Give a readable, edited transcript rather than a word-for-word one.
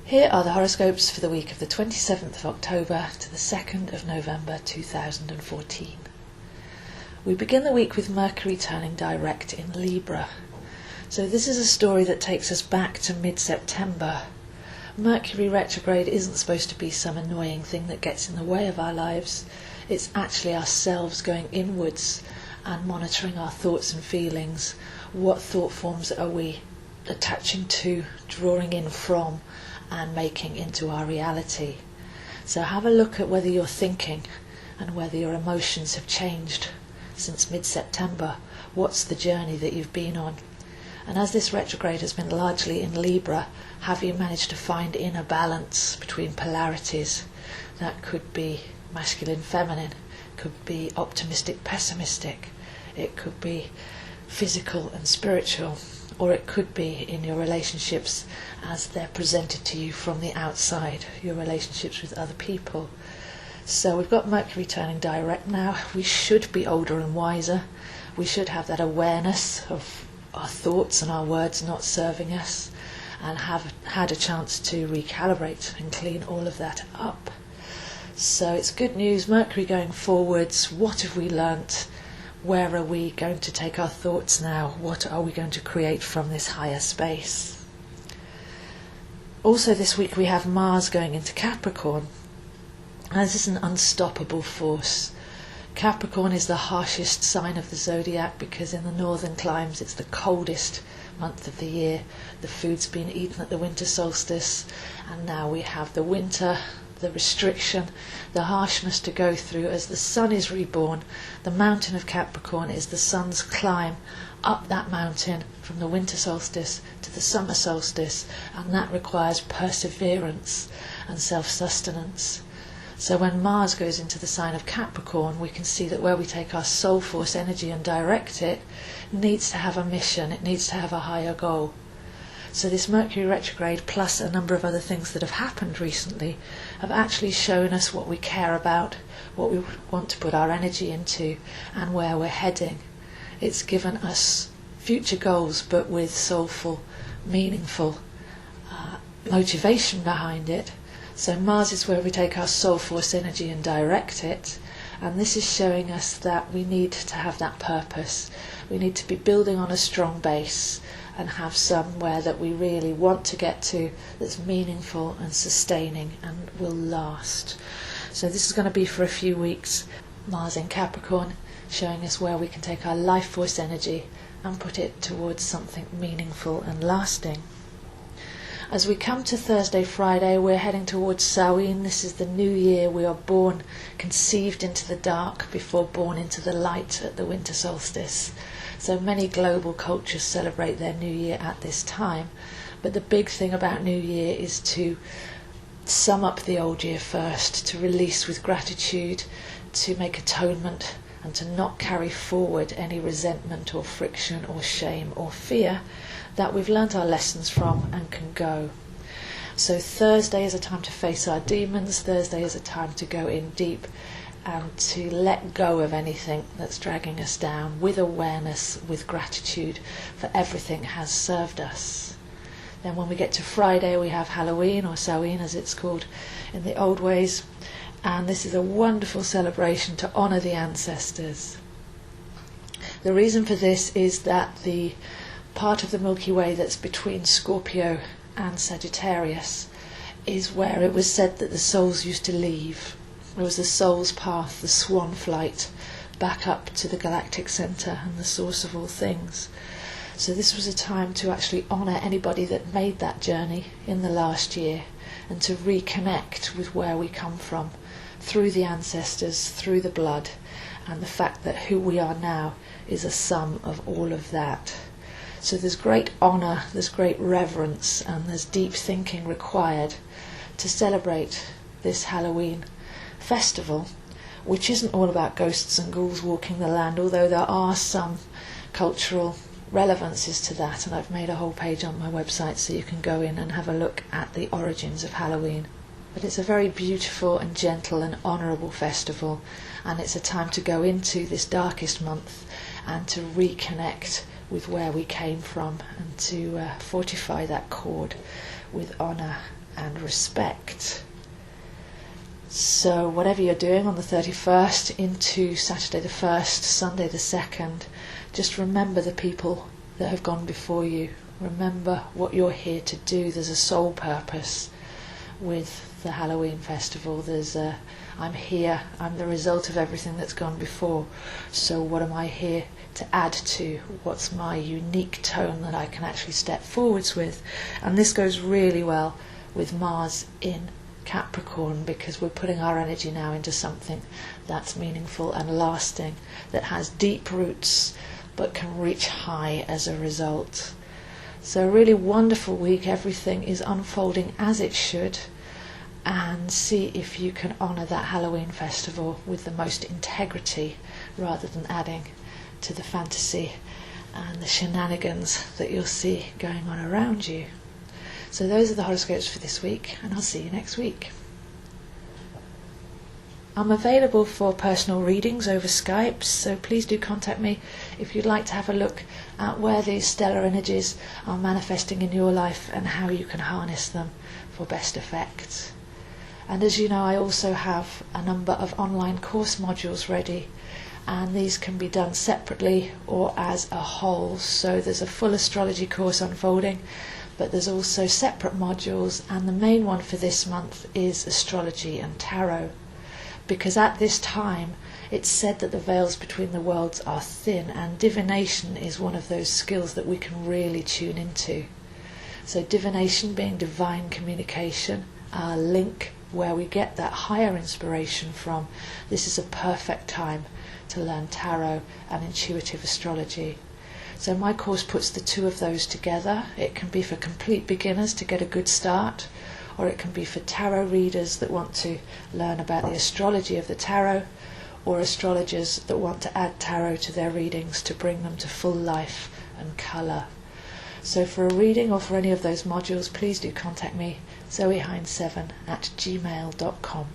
Here are the horoscopes for the week of the 27th of October to the 2nd of November 2014. We begin the week with Mercury turning direct in Libra. So this is a story that takes us back to mid-September. Mercury retrograde isn't supposed to be some annoying thing that gets in the way of our lives. It's actually ourselves going inwards and monitoring our thoughts and feelings. What thought forms are we attaching to, drawing in from, and making into our reality? So have a look at whether you're thinking and whether your emotions have changed since mid-September. What's the journey that you've been on? And as this retrograde has been largely in Libra, have you managed to find inner balance between polarities? That could be masculine, feminine, could be optimistic, pessimistic, it could be physical and spiritual, or it could be in your relationships as they're presented to you from the outside, your relationships with other people. So we've got Mercury turning direct now. We should be older and wiser. We should have that awareness of our thoughts and our words not serving us, and have had a chance to recalibrate and clean all of that up. So it's good news, Mercury going forwards. What have we learnt? Where are we going to take our thoughts now? What are we going to create from this higher space? Also this week we have Mars going into Capricorn. And this is an unstoppable force. Capricorn is the harshest sign of the zodiac because in the northern climes it's the coldest month of the year. The food's been eaten at the winter solstice, and now we have the winter, the restriction, the harshness to go through as the sun is reborn. The mountain of Capricorn is the sun's climb up that mountain from the winter solstice to the summer solstice, and that requires perseverance and self-sustenance. So when Mars goes into the sign of Capricorn, we can see that where we take our soul force energy and direct it needs to have a mission, it needs to have a higher goal. So this Mercury retrograde, plus a number of other things that have happened recently, have actually shown us what we care about, what we want to put our energy into, and where we're heading. It's given us future goals, but with soulful, meaningful motivation behind it. So Mars is where we take our soul force energy and direct it, and this is showing us that we need to have that purpose. We need to be building on a strong base and have somewhere that we really want to get to that's meaningful and sustaining and will last. So this is going to be for a few weeks. Mars in Capricorn, showing us where we can take our life force energy and put it towards something meaningful and lasting. As we come to Thursday, Friday, we're heading towards Samhain. This is the new year. We are born, conceived into the dark before born into the light at the winter solstice. So many global cultures celebrate their new year at this time. But the big thing about new year is to sum up the old year first, to release with gratitude, to make atonement, and to not carry forward any resentment or friction or shame or fear, that we've learnt our lessons from and can go. So Thursday is a time to face our demons. Thursday is a time to go in deep and to let go of anything that's dragging us down, with awareness, with gratitude for everything has served us. Then when we get to Friday, we have Halloween, or Samhain as it's called in the old ways, and this is a wonderful celebration to honour the ancestors. The reason for this is that the part of the Milky Way that's between Scorpio and Sagittarius is where it was said that the souls used to leave. It was the soul's path, the swan flight, back up to the galactic centre and the source of all things. So this was a time to actually honour anybody that made that journey in the last year, and to reconnect with where we come from, through the ancestors, through the blood, and the fact that who we are now is a sum of all of that. So there's great honour, there's great reverence, and there's deep thinking required to celebrate this Halloween festival, which isn't all about ghosts and ghouls walking the land, although there are some cultural relevances to that, and I've made a whole page on my website so you can go in and have a look at the origins of Halloween. But it's a very beautiful and gentle and honourable festival, and it's a time to go into this darkest month and to reconnect with where we came from, and to fortify that cord with honour and respect. So whatever you're doing on the 31st into Saturday the 1st, Sunday the 2nd, just remember the people that have gone before you. Remember what you're here to do. There's a soul purpose with the Halloween festival. I'm here, I'm the result of everything that's gone before. So what am I here to add to? What's my unique tone that I can actually step forwards with? And this goes really well with Mars in Capricorn, because we're putting our energy now into something that's meaningful and lasting, that has deep roots but can reach high as a result. So a really wonderful week. Everything is unfolding as it should, and see if you can honour that Halloween festival with the most integrity rather than adding to the fantasy and the shenanigans that you'll see going on around you. So those are the horoscopes for this week, and I'll see you next week. I'm available for personal readings over Skype, so please do contact me if you'd like to have a look at where these stellar energies are manifesting in your life and how you can harness them for best effect. And as you know, I also have a number of online course modules ready, and these can be done separately or as a whole. So there's a full astrology course unfolding, but there's also separate modules, and the main one for this month is Astrology and Tarot, because at this time it's said that the veils between the worlds are thin, and divination is one of those skills that we can really tune into. So divination being divine communication, our link where we get that higher inspiration from, this is a perfect time to learn tarot and intuitive astrology. So my course puts the two of those together. It can be for complete beginners to get a good start, or it can be for tarot readers that want to learn about the astrology of the tarot, or astrologers that want to add tarot to their readings to bring them to full life and colour. So for a reading or for any of those modules, please do contact me, zoehines7@gmail.com.